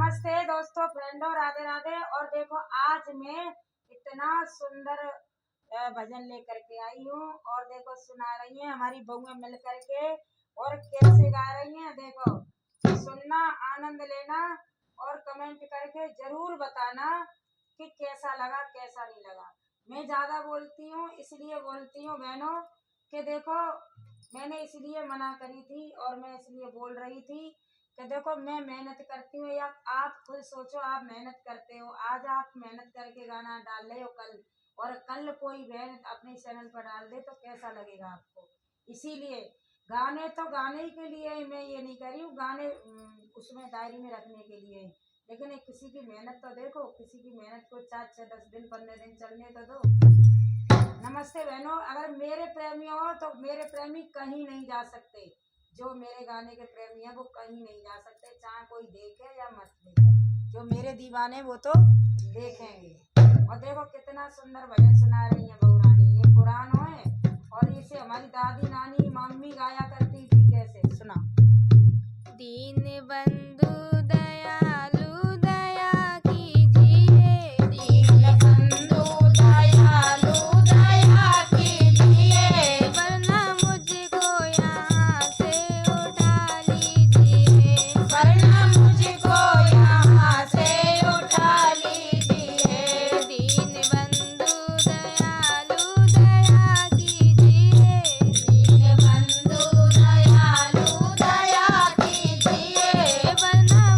नमस्ते दोस्तों, फ्रेंडों, राधे राधे। और देखो आज मैं इतना सुंदर भजन लेकर के आई हूँ और देखो सुना रही हैं हमारी बहुएं मिल करके और कैसे गा रही हैं। देखो सुनना, आनंद लेना और कमेंट करके जरूर बताना कि कैसा लगा कैसा नहीं लगा। मैं ज्यादा बोलती हूँ इसलिए बोलती हूँ बहनों कि देखो मैंने इसलिए मना करी थी और मैं इसलिए बोल रही थी कि देखो मैं मेहनत करती हूँ, या आप खुद सोचो, आप मेहनत करते हो, आज आप मेहनत करके गाना डाल रहे हो कल कोई बहन अपने चैनल पर डाल दे तो कैसा लगेगा आपको। इसीलिए गाने तो गाने ही के लिए मैं ये नहीं कर रही हूँ, गाने उसमें डायरी में रखने के लिए। लेकिन किसी की मेहनत तो देखो, किसी की मेहनत को 4-10 दिन 15 दिन चलने तो दो। नमस्ते बहनों, अगर मेरे प्रेमी हो तो मेरे प्रेमी कहीं नहीं जा सकते। जो मेरे गाने के प्रेमी है वो कहीं नहीं जा सकते, चाहे कोई देखे या मत देखे। जो मेरे दीवाने वो तो देखेंगे। और देखो कितना सुंदर भजन सुना रही है बहू रानी। ये पुरानो है और इसे हमारी दादी नानी मम्मी गाया करती थी। कैसे सुना। दीन बंधु दयालु दया कीजिए, दीन बंधु दयालु दया कीजिए, वरना मुझको यहाँ से उठा लीजिए, वरना मुझको यहाँ से उठा लीजिए। दीन बंधु दयालु दया कीजिए, दीन बंधु दयालु दया कीजिए, वरना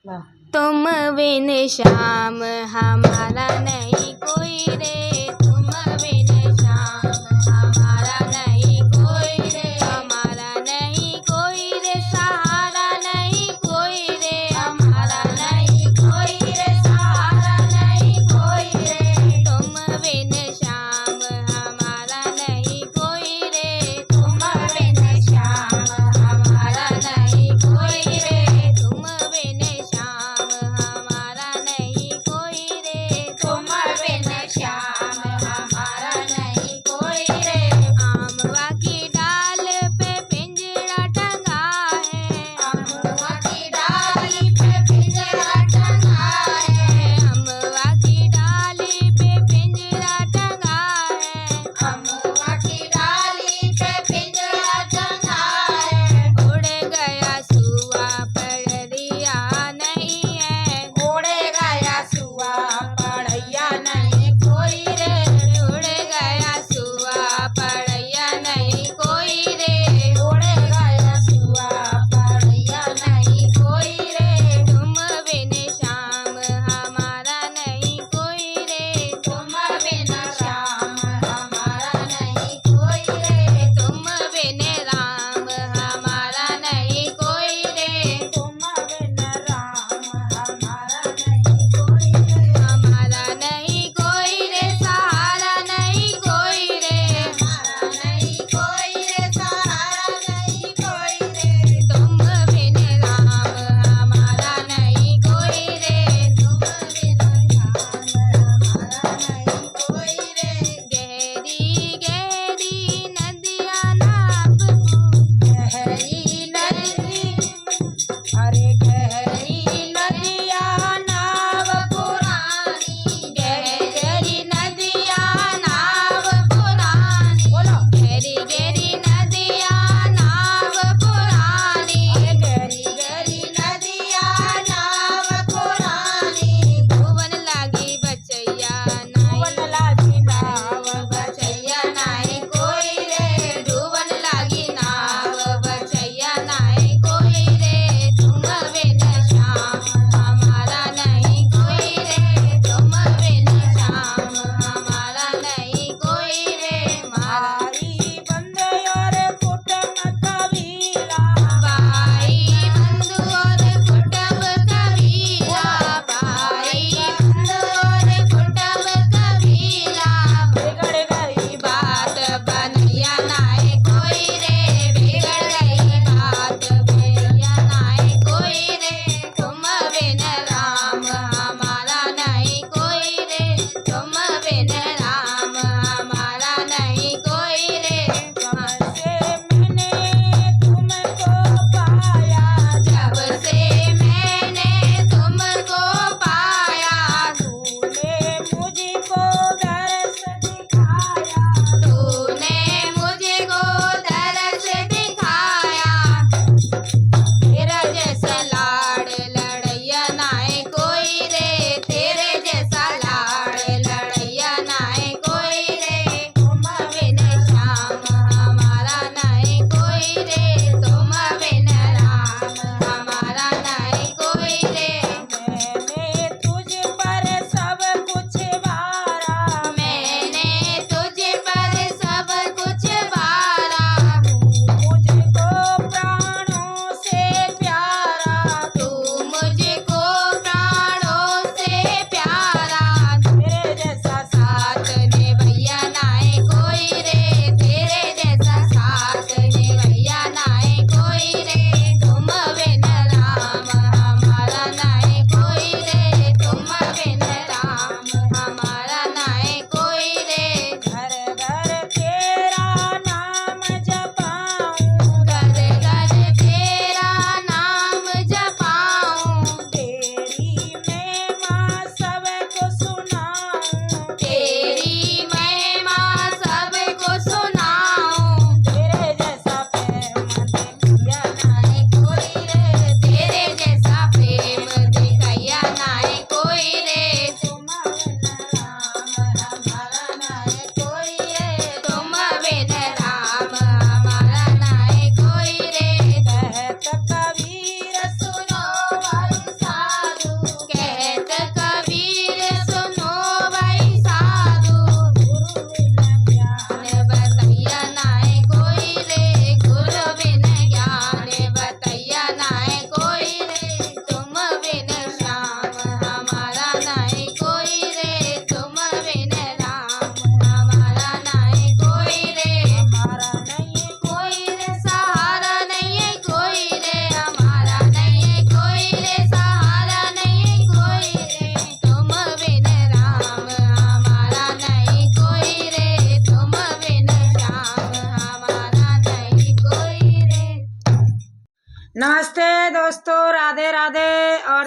वाह। तुम बिन श्याम हमारा नहीं कोई रे, तुम बिन श्याम हमारा नहीं कोई रे, हमारा नहीं कोई रे, सहारा नहीं कोई रे, हमारा नहीं कोई रे, सहारा नहीं कोई रे। तुम बिन श्याम हमारा नहीं कोई रे, तुम बिन श्याम हमारा नहीं कोई रे, तुम बिन श्याम हमारा नहीं कोई रे, तुम बिन श्याम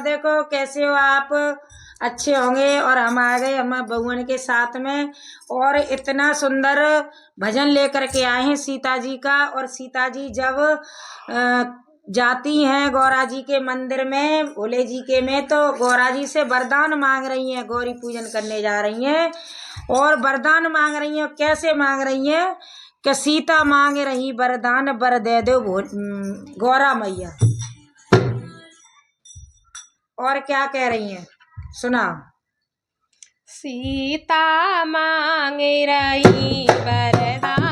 देखो कैसे हो आप, अच्छे होंगे। और हम आ गए हम बहुवन के साथ में, और इतना सुंदर भजन लेकर के आए हैं सीता जी का। और सीता जी जब जाती हैं गौरा जी के मंदिर में, भोले जी के में, तो गौरा जी से वरदान मांग रही हैं, गौरी पूजन करने जा रही हैं और वरदान मांग रही हैं। कैसे मांग रही हैं कि सीता मांग रही वरदान, वर दे दो गौरा मैया। और क्या कह रही हैं सुना। सीता मांग रही वरदान,